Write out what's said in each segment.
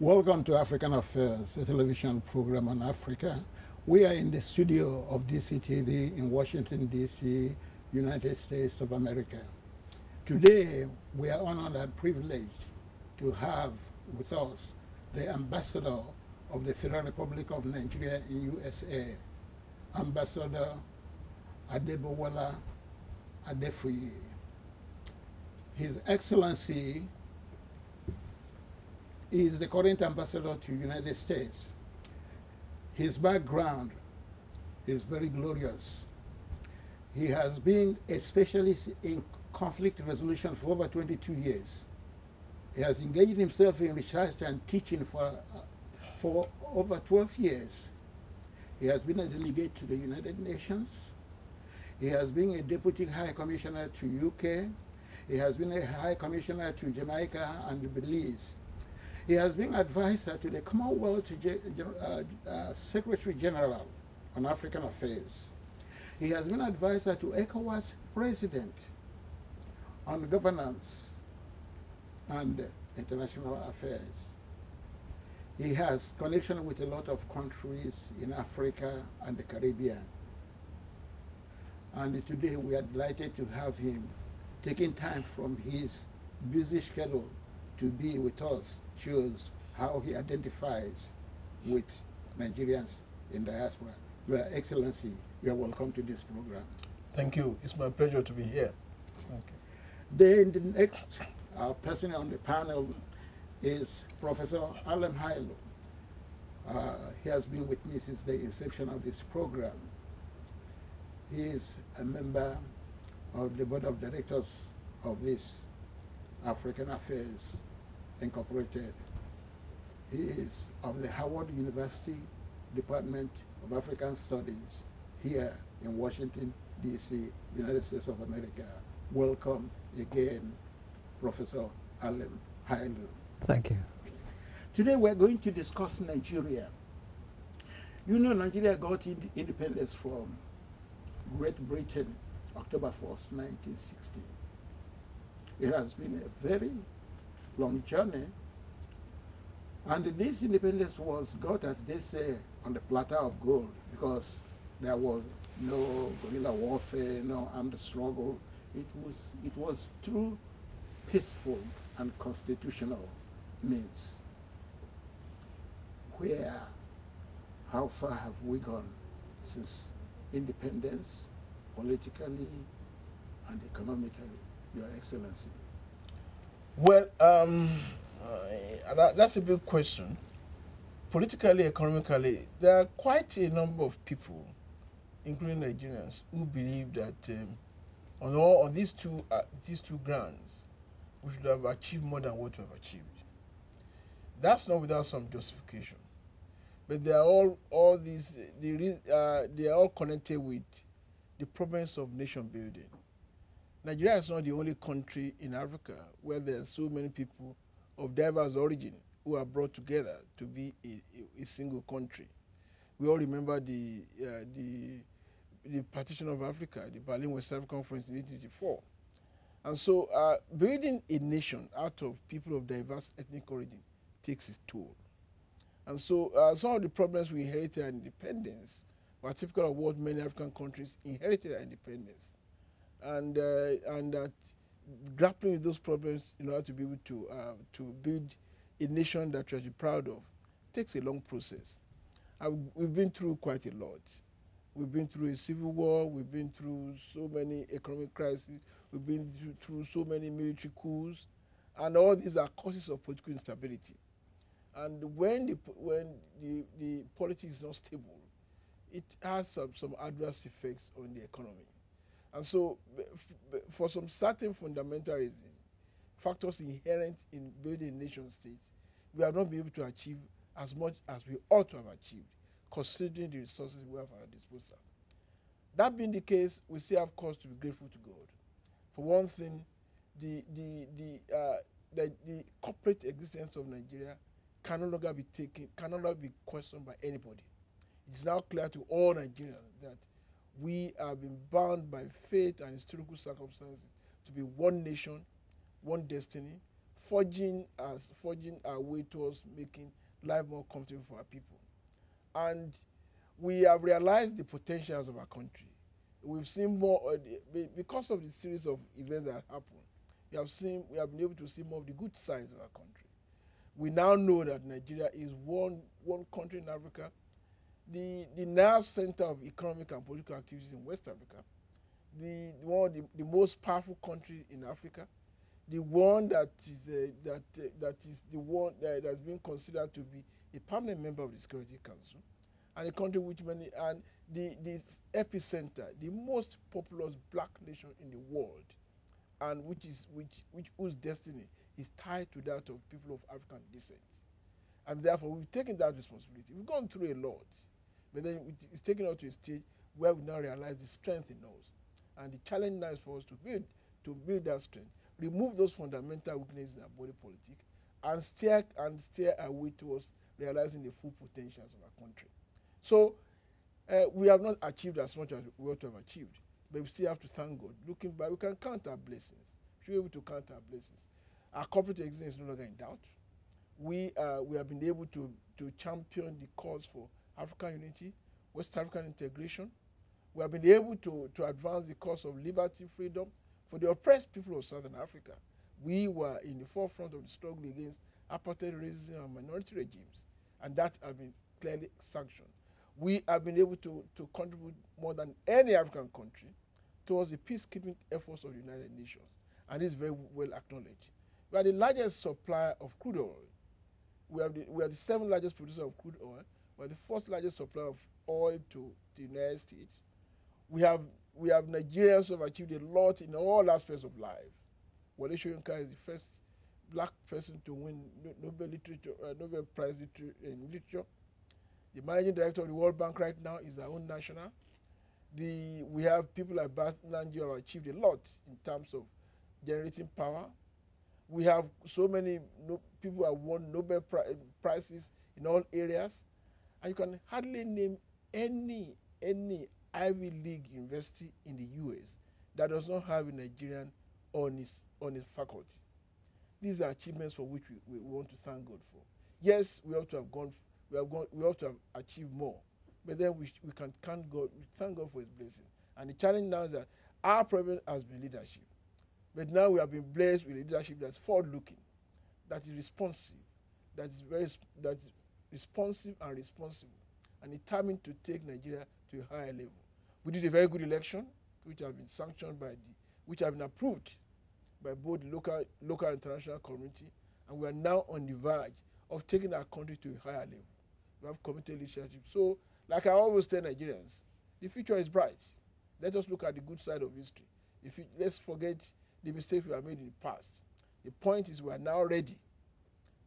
Welcome to African Affairs, a television program on Africa. We are in the studio of DCTV in Washington, D.C., United States of America. Today, we are honored and privileged to have with us the ambassador of the Federal Republic of Nigeria in USA, Ambassador Adebowale Adefuyi. His Excellency is the current ambassador to the United States. His background is very glorious. He has been a specialist in conflict resolution for over 22 years. He has engaged himself in research and teaching for over 12 years. He has been a delegate to the United Nations. He has been a deputy high commissioner to UK. He has been a high commissioner to Jamaica and Belize. He has been advisor to the Commonwealth Secretary General on African Affairs. He has been advisor to ECOWAS President on governance and international affairs. He has connection with a lot of countries in Africa and the Caribbean. And today we are delighted to have him taking time from his busy schedule to be with us, shows how he identifies with Nigerians in diaspora. Your Excellency, you are welcome to this program. Thank you. It's my pleasure to be here. Thank you. Then the next person on the panel is Professor Allen Hailu. He has been with me since the inception of this program. He is a member of the board of directors of this African Affairs Incorporated. He is of the Howard University Department of African Studies here in Washington, D.C., United States of America. Welcome again, Professor Allen Hailu. Thank you. Today we're going to discuss Nigeria. You know, Nigeria got independence from Great Britain October 1st, 1960. It has been a very long journey, and this independence was got, as they say, on the platter of gold, because there was no guerrilla warfare, no armed struggle. It was through peaceful and constitutional means. How far have we gone since independence, politically and economically, Your Excellency? Well, that's a big question. Politically, economically, there are quite a number of people, including Nigerians, who believe that on these two grounds, we should have achieved more than what we have achieved. That's not without some justification, but they are all connected with the problems of nation building. Nigeria is not the only country in Africa where there are so many people of diverse origin who are brought together to be a single country. We all remember the partition of Africa, the Berlin West African Conference in 1884. And so building a nation out of people of diverse ethnic origin takes its toll. And so some of the problems we inherited at independence were typical of what many African countries inherited at independence. And that grappling with those problems in order to be able to build a nation that we are proud of takes a long process. We've been through quite a lot. We've been through a civil war. We've been through so many economic crises. We've been through so many military coups, and all these are causes of political instability. And when the politics is not stable, it has some adverse effects on the economy. And so, for some certain fundamental reason, factors inherent in building a nation state, we have not been able to achieve as much as we ought to have achieved, considering the resources we have at our disposal. That being the case, we still have cause to be grateful to God. For one thing, the corporate existence of Nigeria can no longer be questioned by anybody. It's now clear to all Nigerians that we have been bound by fate and historical circumstances to be one nation, one destiny, forging our way towards making life more comfortable for our people. And we have realized the potentials of our country. We've seen more, because of the series of events that happened, we have been able to see more of the good sides of our country. We now know that Nigeria is one country in Africa, the nerve center of economic and political activities in West Africa, the most powerful country in Africa, the one that is the one that has been considered to be a permanent member of the Security Council, and a country which the epicenter, the most populous black nation in the world, and whose destiny is tied to that of people of African descent. And therefore, we've taken that responsibility. We've gone through a lot, but then it's taken us to a stage where we now realize the strength in us. And the challenge now is for us to build that strength, remove those fundamental weaknesses in our body politic, and steer our way towards realizing the full potentials of our country. So we have not achieved as much as we ought to have achieved, but we still have to thank God. Looking back, we can count our blessings. We should be able to count our blessings. Our corporate existence is no longer in doubt. We have been able to champion the cause for African unity, West African integration. We have been able to advance the cause of liberty, freedom for the oppressed people of Southern Africa. We were in the forefront of the struggle against apartheid, racism, and minority regimes, and that has been clearly sanctioned. We have been able to contribute more than any African country towards the peacekeeping efforts of the United Nations, and this is very well acknowledged. We are the largest supplier of crude oil. We are the seventh largest producer of crude oil. We are the fourth largest supplier of oil to the United States. We have Nigerians who have achieved a lot in all aspects of life. Wole Soyinka is the first black person to win Nobel Prize in Literature. The managing director of the World Bank right now is our own national. We have people like Bart Nanji who have achieved a lot in terms of generating power. We have so many people who have won Nobel Prizes in all areas. And you can hardly name any Ivy League university in the US that does not have a Nigerian on its faculty. These are achievements for which we want to thank God for. Yes, we ought to have achieved more, but then we can thank God for His blessing. And the challenge now is that our problem has been leadership, but now we have been blessed with a leadership that's forward-looking, that is responsive, that is responsive and responsible, and determined to take Nigeria to a higher level. We did a very good election, which have been sanctioned which have been approved by both the local and international community, and we are now on the verge of taking our country to a higher level. We have committed leadership. So, like I always tell Nigerians, the future is bright. Let us look at the good side of history. Let's forget the mistakes we have made in the past. The point is we are now ready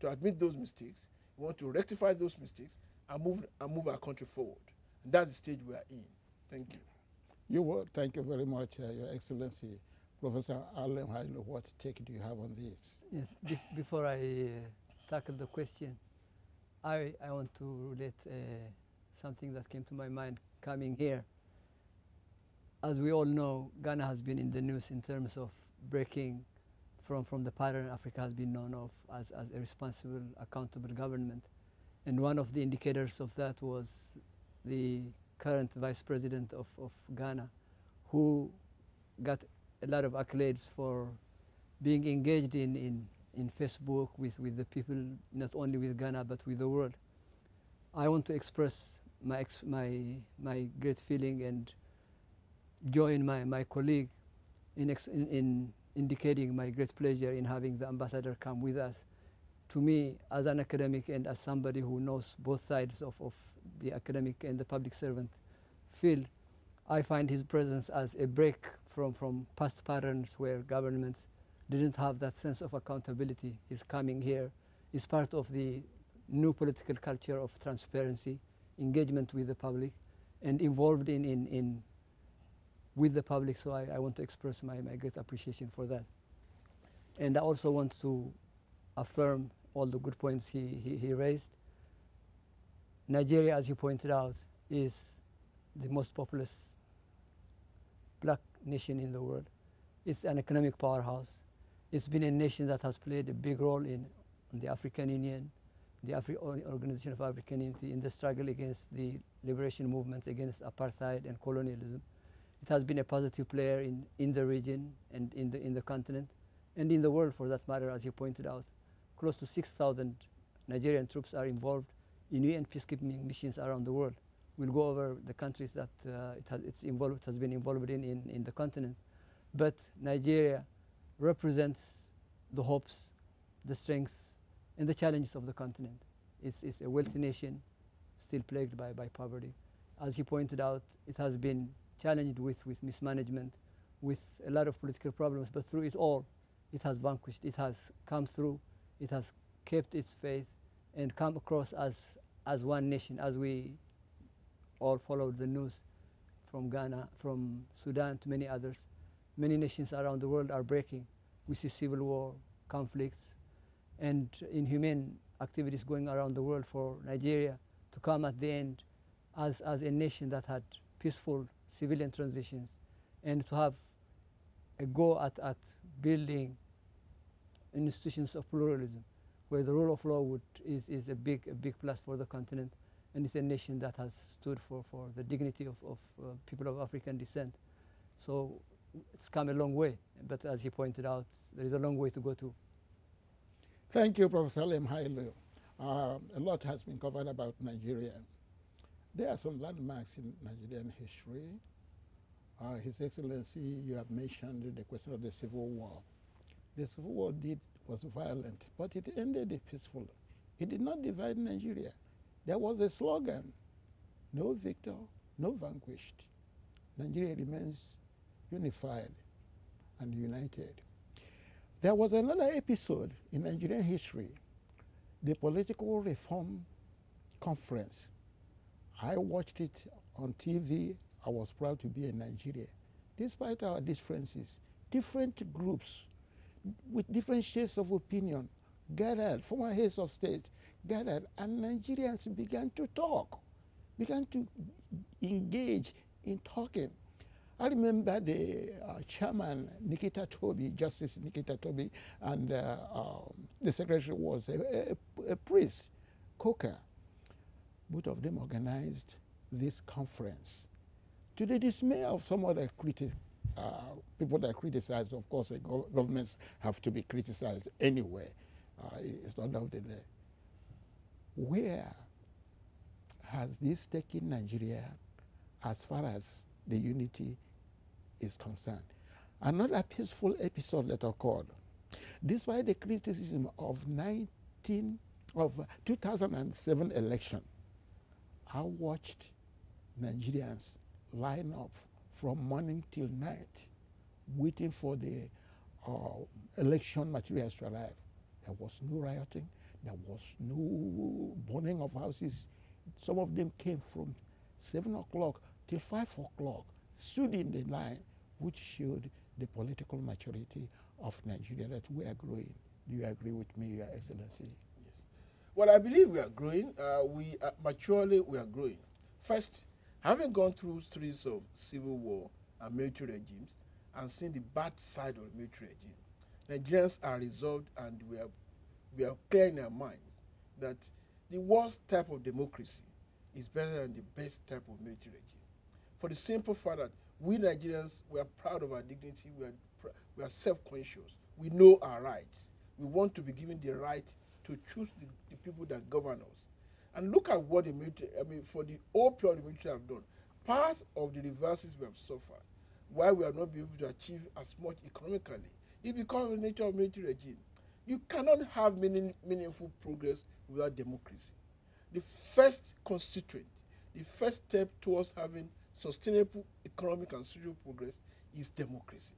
to admit those mistakes. We want to rectify those mistakes and move our country forward. And that's the stage we are in. Thank you. Thank you very much, Your Excellency. Professor Allen Hailo, what take do you have on this? Yes, before I tackle the question, I want to relate something that came to my mind coming here. As we all know, Ghana has been in the news in terms of breaking from the pattern Africa has been known of as a responsible, accountable government. And one of the indicators of that was the current Vice President of Ghana, who got a lot of accolades for being engaged in Facebook with the people, not only with Ghana, but with the world. I want to express my great feeling and join my colleague in indicating my great pleasure in having the ambassador come with us. To me, as an academic and as somebody who knows both sides of the academic and the public servant field, I find his presence as a break from past patterns where governments didn't have that sense of accountability. His coming here is part of the new political culture of transparency, engagement with the public, and involved with the public. So I want to express my great appreciation for that. And I also want to affirm all the good points he raised. Nigeria, as you pointed out, is the most populous black nation in the world. It's an economic powerhouse. It's been a nation that has played a big role in the African Union, the Organization of African Unity, in the struggle against the liberation movement against apartheid and colonialism. It has been a positive player in the region and in the continent and in the world, for that matter, as you pointed out. Close to 6,000 Nigerian troops are involved in UN peacekeeping missions around the world. We'll go over the countries that it has been involved in the continent. But Nigeria represents the hopes, the strengths, and the challenges of the continent. It's a wealthy nation, still plagued by poverty. As he pointed out, it has been challenged with mismanagement, with a lot of political problems, but through it all, it has vanquished, it has come through, it has kept its faith, and come across as one nation, as we all followed the news from Ghana, from Sudan to many others. Many nations around the world are breaking. We see civil war, conflicts, and inhumane activities going around the world for Nigeria to come at the end as a nation that had peaceful civilian transitions, and to have a go at building institutions of pluralism, where the rule of law is a big plus for the continent, and it's a nation that has stood for the dignity of people of African descent. So it's come a long way, but as he pointed out, there is a long way to go too. Thank you, Professor Lem Hailu. A lot has been covered about Nigeria. There are some landmarks in Nigerian history. His Excellency, you have mentioned the question of the Civil War. The Civil War was violent, but it ended peacefully. It did not divide Nigeria. There was a slogan, no victor, no vanquished. Nigeria remains unified and united. There was another episode in Nigerian history, the Political Reform Conference. I watched it on TV. I was proud to be in Nigeria. Despite our differences, different groups with different shades of opinion gathered, former heads of state gathered, and Nigerians began to talk, began to engage in talking. I remember the chairman, Nikita Toby, Justice Nikita Toby, and the secretary was a priest, Coker. Both of them organized this conference. To the dismay of some other people that criticize, of course, governments have to be criticized anyway. It's not out there. Where has this taken Nigeria as far as the unity is concerned? Another peaceful episode that occurred, despite the criticism of 2007 election, I watched Nigerians line up from morning till night, waiting for the election materials to arrive. There was no rioting. There was no burning of houses. Some of them came from 7 o'clock till 5 o'clock, stood in the line, which showed the political maturity of Nigeria, that we are growing. Do you agree with me, Your Excellency? Yes. Well, I believe we are growing. Maturely, we are growing. First, having gone through series of civil war and military regimes and seen the bad side of the military regime, Nigerians are resolved, and we are clear in our minds that the worst type of democracy is better than the best type of military regime. For the simple fact that we Nigerians, we are proud of our dignity, we are self-conscious, we know our rights. We want to be given the right to choose the people that govern us. And look at what the military, for the whole period the military have done. Part of the reverses we have suffered, why we are not be able to achieve as much economically, is because of the nature of military regime. You cannot have meaningful progress without democracy. The first constituent, the first step towards having sustainable economic and social progress is democracy.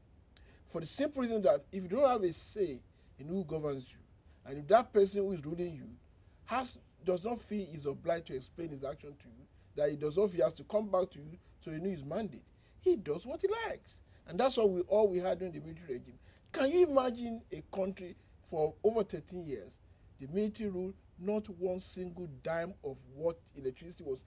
For the simple reason that if you don't have a say in who governs you, and if that person who is ruling you does not feel is obliged to explain his action to you, that he does not feel he has to come back to you to renew his mandate, he does what he likes. And that's what we had during the military regime. Can you imagine a country for over 13 years, the military rule, not one single dime of what electricity was